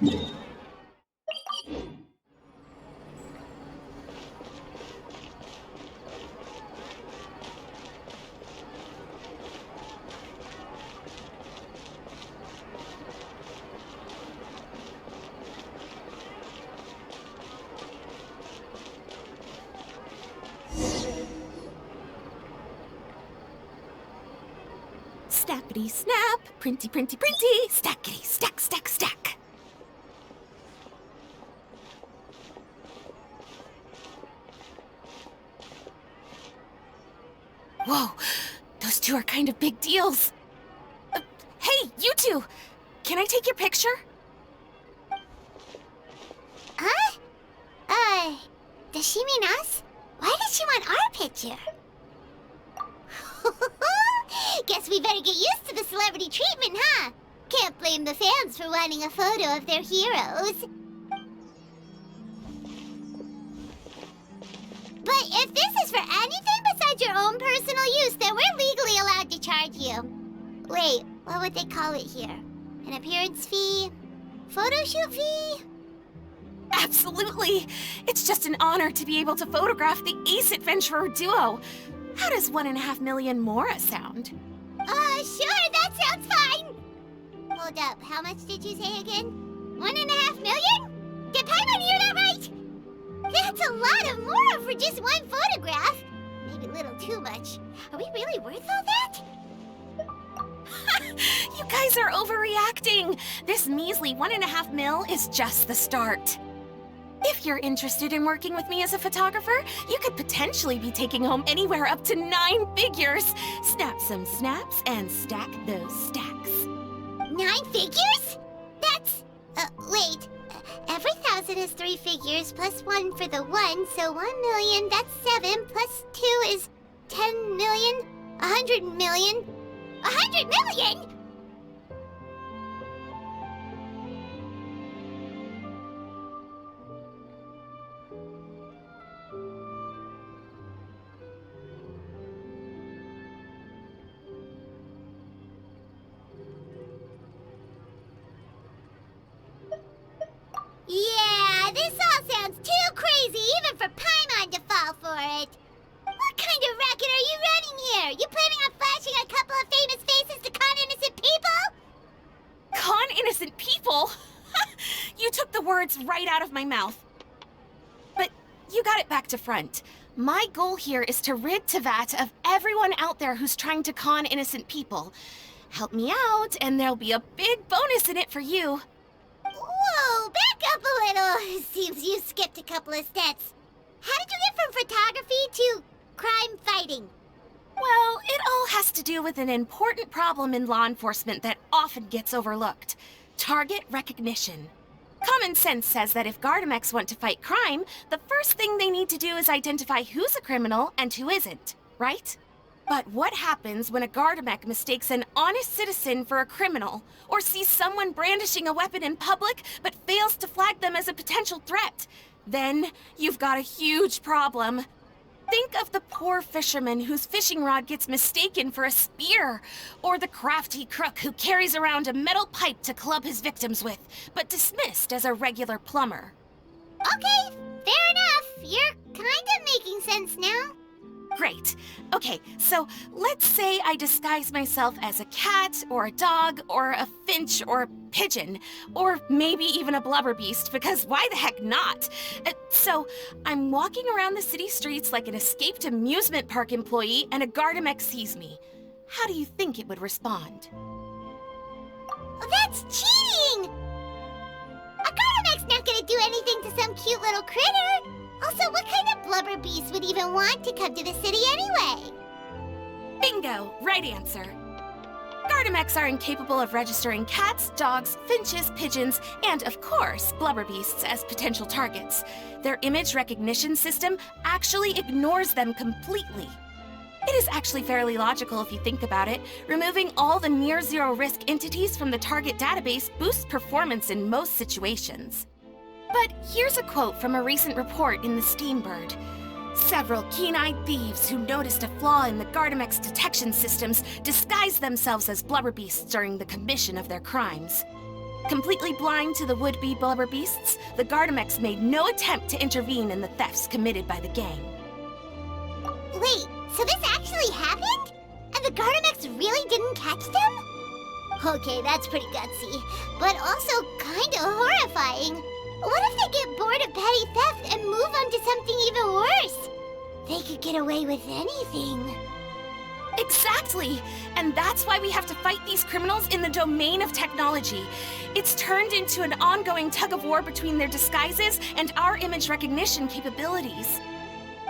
Snappity snap, printy printy printy, stackity stack stack stack. Whoa, those two are kind of big deals. Hey, you two! Can I take your picture? Huh? Does she mean us? Why does she want our picture? Guess we better get used to the celebrity treatment, huh? Can't blame the fans for wanting a photo of their heroes. But if this is for anything besides your own personal use, then we're legally allowed to charge you. Wait, what would they call it here? An appearance fee? Photo shoot fee? Absolutely! It's just an honor to be able to photograph the Ace Adventurer duo. How does 1.5 million more sound? Sure, that sounds fine. Hold up, how much did you say again? 1.5 million? Did Paimon hear that right? That's a lot of more for just one photograph. Maybe a little too much. Are we really worth all that? You guys are overreacting. This measly 1.5 mil is just the start. If you're interested in working with me as a photographer, you could potentially be taking home anywhere up to 9 figures. Snap some snaps and stack those stacks. 9 figures? That's... wait. Every 1,000 is 3 figures, plus 1 for the 1, so 1 million, that's 7, plus 2 is 10 million, 100 million. 100 million?! Yeah, this all sounds too crazy even for Paimon to fall for it. What kind of racket are you running here? You planning on flashing a couple of famous faces to con innocent people? Con innocent people? You took the words right out of my mouth. But you got it back to front. My goal here is to rid Teyvat of everyone out there who's trying to con innocent people. Help me out, and there'll be a big bonus in it for you. Whoa, back up a little. Seems you skipped a couple of steps. How did you get from photography to crime fighting? Well, it all has to do with an important problem in law enforcement that often gets overlooked. Target recognition. Common sense says that if GIGAMERZ want to fight crime, the first thing they need to do is identify who's a criminal and who isn't, right? But what happens when a GIGAMERZ mistakes an honest citizen for a criminal, or sees someone brandishing a weapon in public but fails to flag them as a potential threat? Then you've got a huge problem. Think of the poor fisherman whose fishing rod gets mistaken for a spear, or the crafty crook who carries around a metal pipe to club his victims with, but dismissed as a regular plumber. Okay, fair enough. You're kind of making sense now. Great. Okay, so let's say I disguise myself as a cat, or a dog, or a finch, or a pigeon, or maybe even a blubber beast, because why the heck not? So I'm walking around the city streets like an escaped amusement park employee, and a GIGAMERZ sees me. How do you think it would respond? That's cheating! A GIGAMERZ's not gonna do anything to some cute little critter. Also, what kind of blubber beast would even want to come to the city anyway? Bingo! Right answer. GIGAMERZ are incapable of registering cats, dogs, finches, pigeons, and, of course, blubber beasts as potential targets. Their image recognition system actually ignores them completely. It is actually fairly logical if you think about it. Removing all the near-zero-risk entities from the target database boosts performance in most situations. But here's a quote from a recent report in the Steambird. Several keen-eyed thieves who noticed a flaw in the GIGAMERZ detection systems disguised themselves as blubber beasts during the commission of their crimes. Completely blind to the would-be blubber beasts, the Gardamex made no attempt to intervene in the thefts committed by the gang. Wait, so this actually happened? And the Gardamex really didn't catch them? Okay, that's pretty gutsy, but also kinda horrifying. What if they get bored of petty theft and move on to something even worse? They could get away with anything. Exactly! And that's why we have to fight these criminals in the domain of technology. It's turned into an ongoing tug-of-war between their disguises and our image recognition capabilities.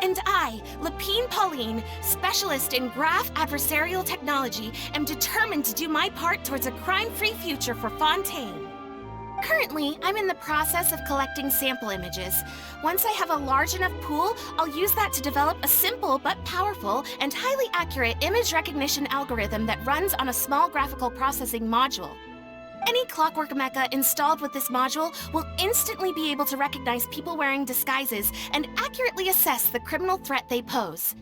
And I, Lapine Pauline, specialist in graph adversarial technology, am determined to do my part towards a crime-free future for Fontaine. Currently, I'm in the process of collecting sample images. Once I have a large enough pool, I'll use that to develop a simple but powerful and highly accurate image recognition algorithm that runs on a small graphical processing module. Any clockwork mecha installed with this module will instantly be able to recognize people wearing disguises and accurately assess the criminal threat they pose.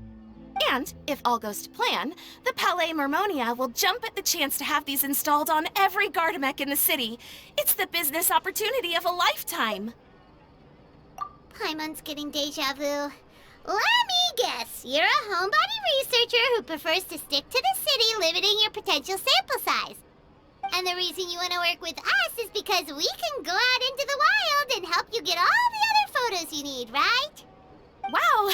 And, if all goes to plan, the Palais Mermonia will jump at the chance to have these installed on every Gardamek in the city. It's the business opportunity of a lifetime. Paimon's getting deja vu. Let me guess, you're a homebody researcher who prefers to stick to the city, limiting your potential sample size. And the reason you want to work with us is because we can go out into the wild and help you get all the other photos you need, right? Wow!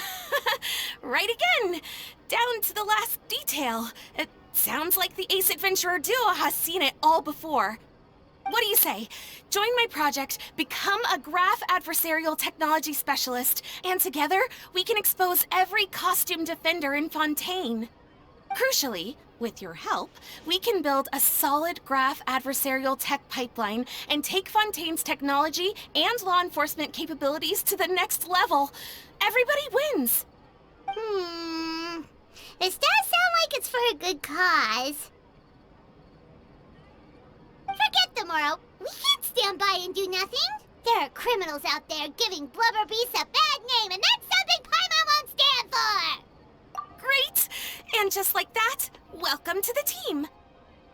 Right again! Down to the last detail. It sounds like the Ace Adventurer duo has seen it all before. What do you say? Join my project, become a graph adversarial technology specialist, and together we can expose every costume defender in Fontaine. Crucially, with your help, we can build a solid graph adversarial tech pipeline and take Fontaine's technology and law enforcement capabilities to the next level. Everybody wins! This does sound like it's for a good cause. Forget tomorrow. We can't stand by and do nothing. There are criminals out there giving blubber beasts a bad name, and that's something Paimon won't stand for! Great! And just like that, welcome to the team.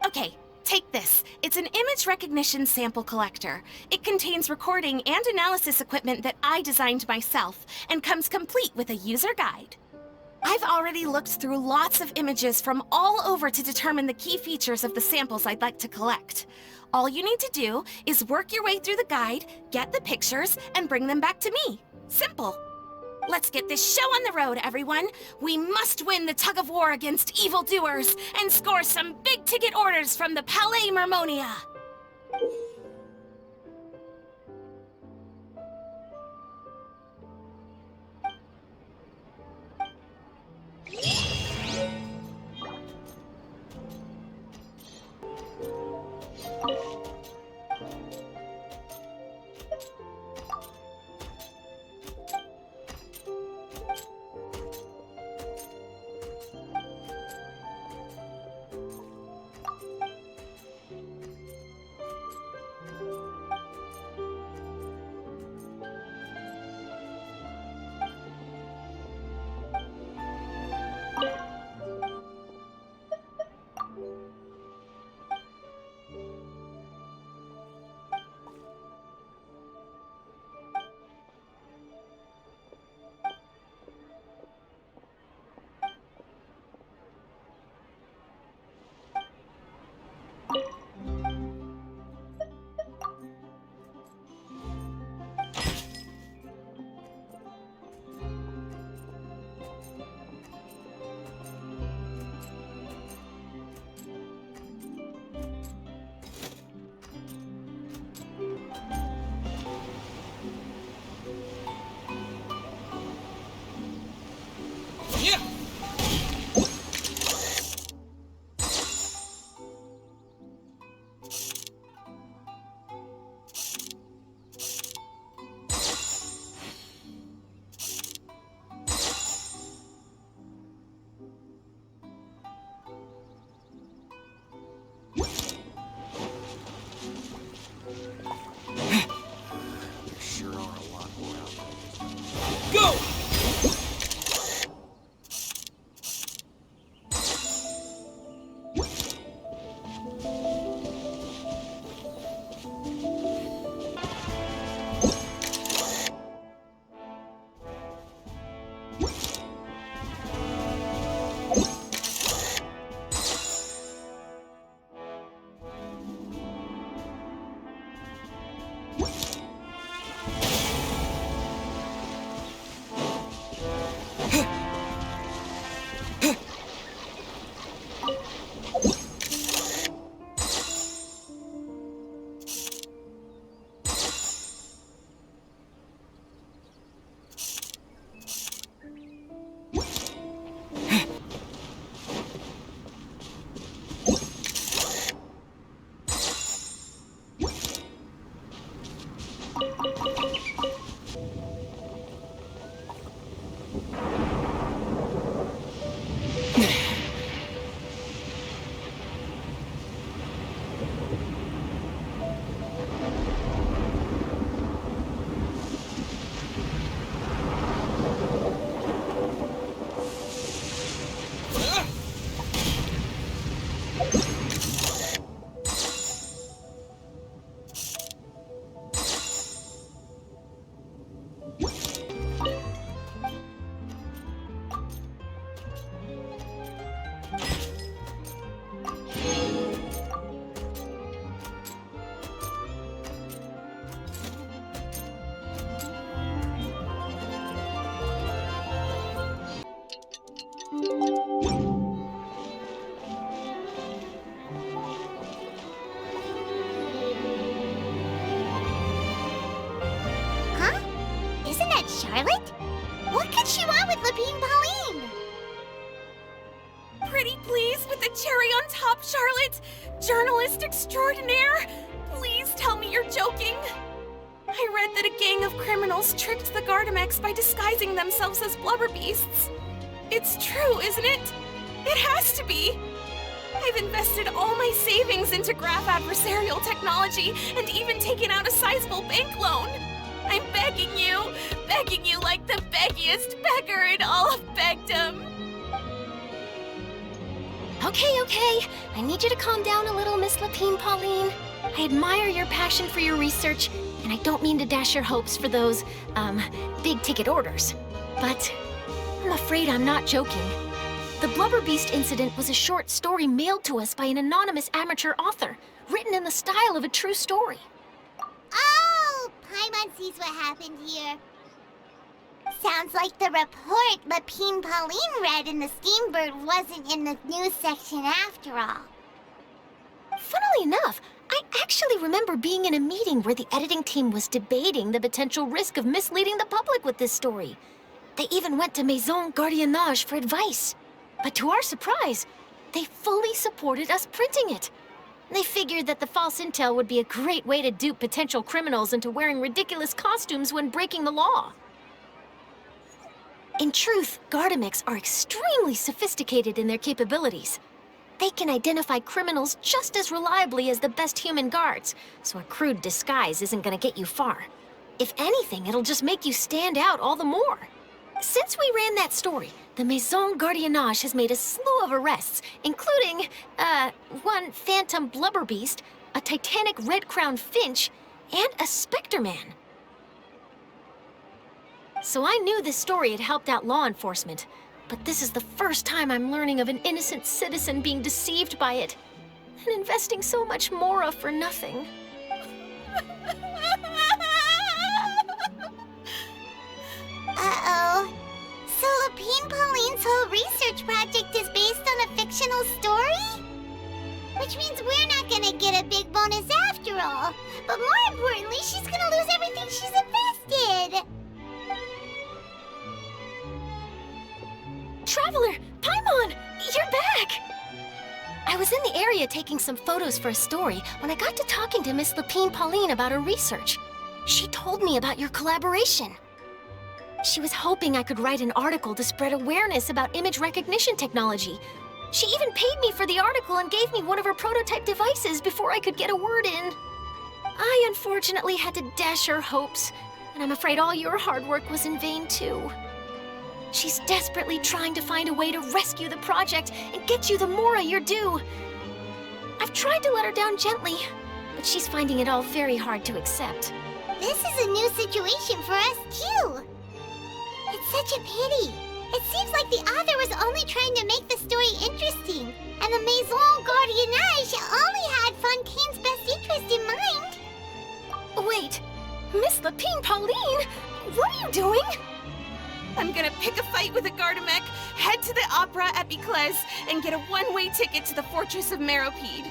Okay, take this. It's an image recognition sample collector. It contains recording and analysis equipment that I designed myself, and comes complete with a user guide. I've already looked through lots of images from all over to determine the key features of the samples I'd like to collect. All you need to do is work your way through the guide, get the pictures, and bring them back to me. Simple. Let's get this show on the road, everyone. We must win the tug-of-war against evildoers and score some big-ticket orders from the Palais Mermonia. Huh? Isn't that Charlotte? What could she want with Lapine Pauline? Pretty please with the cherry on top, Charlotte! Journalist extraordinaire! Please tell me you're joking! I read that a gang of criminals tricked the Gardamex by disguising themselves as blubber beasts. It's true, isn't it? It has to be! I've invested all my savings into graph adversarial technology and even taken out a sizable bank loan. I'm begging you like the beggiest beggar in all of begdom. Okay. I need you to calm down a little, Miss Lapine Pauline. I admire your passion for your research, and I don't mean to dash your hopes for those, big-ticket orders. But I'm afraid I'm not joking. The Blubber Beast incident was a short story mailed to us by an anonymous amateur author, written in the style of a true story. Oh, Paimon sees what happened here. Sounds like the report Lapine Pauline read in the Steambird wasn't in the news section after all. Funnily enough, I actually remember being in a meeting where the editing team was debating the potential risk of misleading the public with this story. They even went to Maison Gardiennage for advice. But to our surprise, they fully supported us printing it. They figured that the false intel would be a great way to dupe potential criminals into wearing ridiculous costumes when breaking the law. In truth, Gardamex are extremely sophisticated in their capabilities. They can identify criminals just as reliably as the best human guards, so a crude disguise isn't gonna get you far. If anything, it'll just make you stand out all the more. Since we ran that story, the Maison Gardiennage has made a slew of arrests, including, one phantom blubber beast, a titanic red-crowned finch, and a specter man. So I knew this story had helped out law enforcement, but this is the first time I'm learning of an innocent citizen being deceived by it, and investing so much Mora for nothing. Uh-oh. So Lapine Pauline's whole research project is based on a fictional story? Which means we're not gonna get a big bonus after all. But more importantly, she's gonna lose everything she's invested. Traveler! Paimon! You're back! I was in the area taking some photos for a story when I got to talking to Miss Lapine Pauline about her research. She told me about your collaboration. She was hoping I could write an article to spread awareness about image recognition technology. She even paid me for the article and gave me one of her prototype devices before I could get a word in. I unfortunately had to dash her hopes, and I'm afraid all your hard work was in vain too. She's desperately trying to find a way to rescue the project and get you the Mora you're due. I've tried to let her down gently, but she's finding it all very hard to accept. This is a new situation for us, too. It's such a pity. It seems like the author was only trying to make the story interesting, and the Maison Gardiennage only had Fontaine's best interest in mind. Wait, Miss Lapine Pauline, what are you doing? I'm gonna pick a fight with a Gardamec, head to the Opera at Biclez, and get a one-way ticket to the Fortress of Meropide.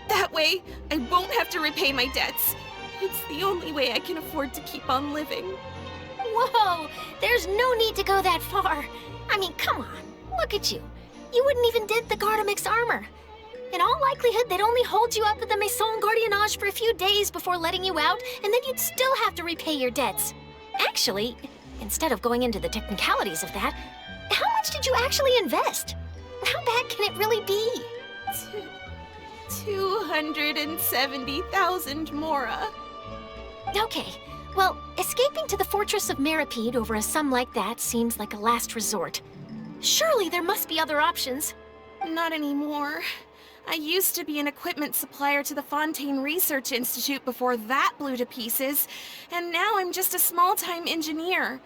That way, I won't have to repay my debts. It's the only way I can afford to keep on living. Whoa, there's no need to go that far. I mean, come on, look at you. You wouldn't even dent the Gardamec's armor. In all likelihood, they'd only hold you up at the Maison Gardiennage for a few days before letting you out, and then you'd still have to repay your debts. Actually, instead of going into the technicalities of that, how much did you actually invest? How bad can it really be? 270,000 Mora. Okay, well, escaping to the Fortress of Meropide over a sum like that seems like a last resort. Surely there must be other options. Not anymore. I used to be an equipment supplier to the Fontaine Research Institute before that blew to pieces, and now I'm just a small-time engineer.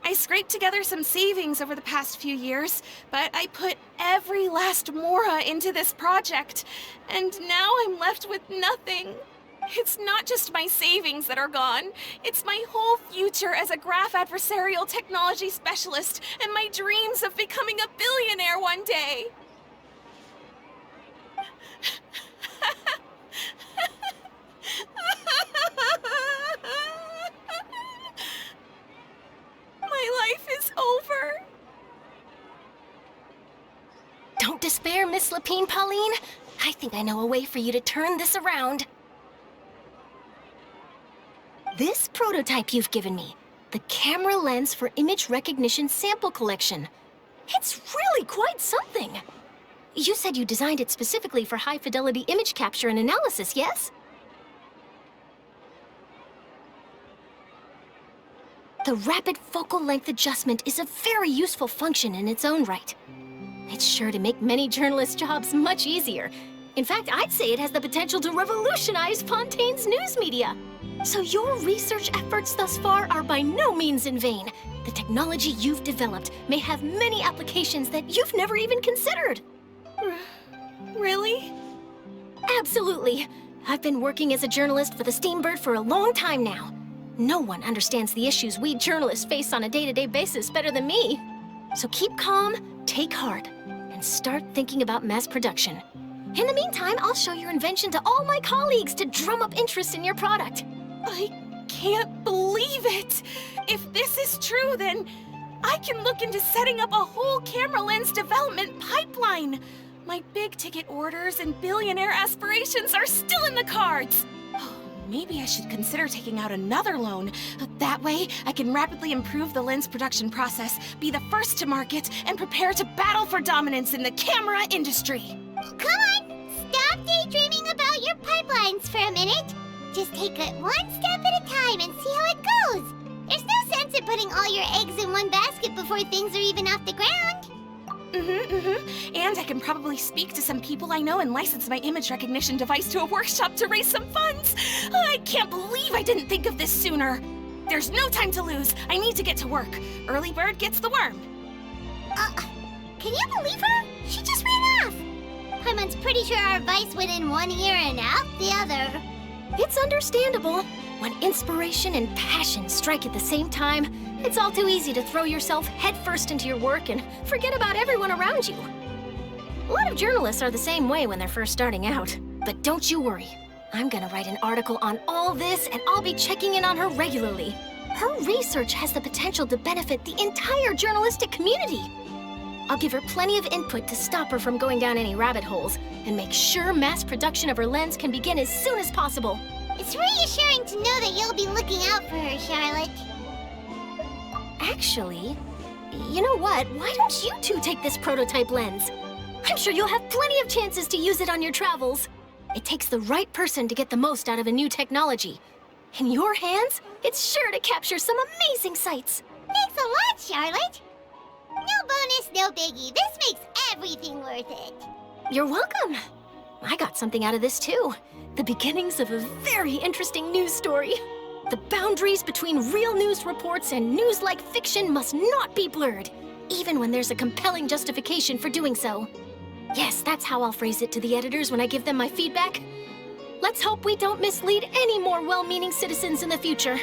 I scraped together some savings over the past few years, but I put every last Mora into this project, and now I'm left with nothing. It's not just my savings that are gone. It's my whole future as a graph adversarial technology specialist and my dreams of becoming a billionaire one day. My life is over. Don't despair, Miss Lapine Pauline. I think I know a way for you to turn this around. This prototype you've given me, the camera lens for image recognition sample collection. It's really quite something. You said you designed it specifically for high-fidelity image capture and analysis, yes? The rapid focal length adjustment is a very useful function in its own right. It's sure to make many journalists' jobs much easier. In fact, I'd say it has the potential to revolutionize Fontaine's news media. So your research efforts thus far are by no means in vain. The technology you've developed may have many applications that you've never even considered. Really? Absolutely. I've been working as a journalist for the Steambird for a long time now. No one understands the issues we journalists face on a day-to-day basis better than me. So keep calm, take heart, and start thinking about mass production. In the meantime, I'll show your invention to all my colleagues to drum up interest in your product. I can't believe it! If this is true, then I can look into setting up a whole camera lens development pipeline. My big-ticket orders and billionaire aspirations are still in the cards. Oh, maybe I should consider taking out another loan. That way, I can rapidly improve the lens production process, be the first to market, and prepare to battle for dominance in the camera industry. Come on! Stop daydreaming about your pipelines for a minute. Just take it one step at a time and see how it goes. There's no sense in putting all your eggs in one basket before things are even off the ground. And I can probably speak to some people I know and license my image recognition device to a workshop to raise some funds. I can't believe I didn't think of this sooner. There's no time to lose. I need to get to work. Early bird gets the worm. Can you believe her? She just ran off. Paimon's pretty sure our advice went in one ear and out the other. It's understandable. When inspiration and passion strike at the same time, it's all too easy to throw yourself headfirst into your work and forget about everyone around you. A lot of journalists are the same way when they're first starting out. But don't you worry. I'm gonna write an article on all this, and I'll be checking in on her regularly. Her research has the potential to benefit the entire journalistic community. I'll give her plenty of input to stop her from going down any rabbit holes, and make sure mass production of her lens can begin as soon as possible. It's reassuring to know that you'll be looking out for her, Charlotte. Actually, you know what? Why don't you two take this prototype lens? I'm sure you'll have plenty of chances to use it on your travels. It takes the right person to get the most out of a new technology. In your hands, it's sure to capture some amazing sights. Thanks a lot, Charlotte. No bonus, no biggie. This makes everything worth it. You're welcome. I got something out of this too. The beginnings of a very interesting news story. The boundaries between real news reports and news-like fiction must not be blurred, even when there's a compelling justification for doing so. Yes, that's how I'll phrase it to the editors when I give them my feedback. Let's hope we don't mislead any more well-meaning citizens in the future.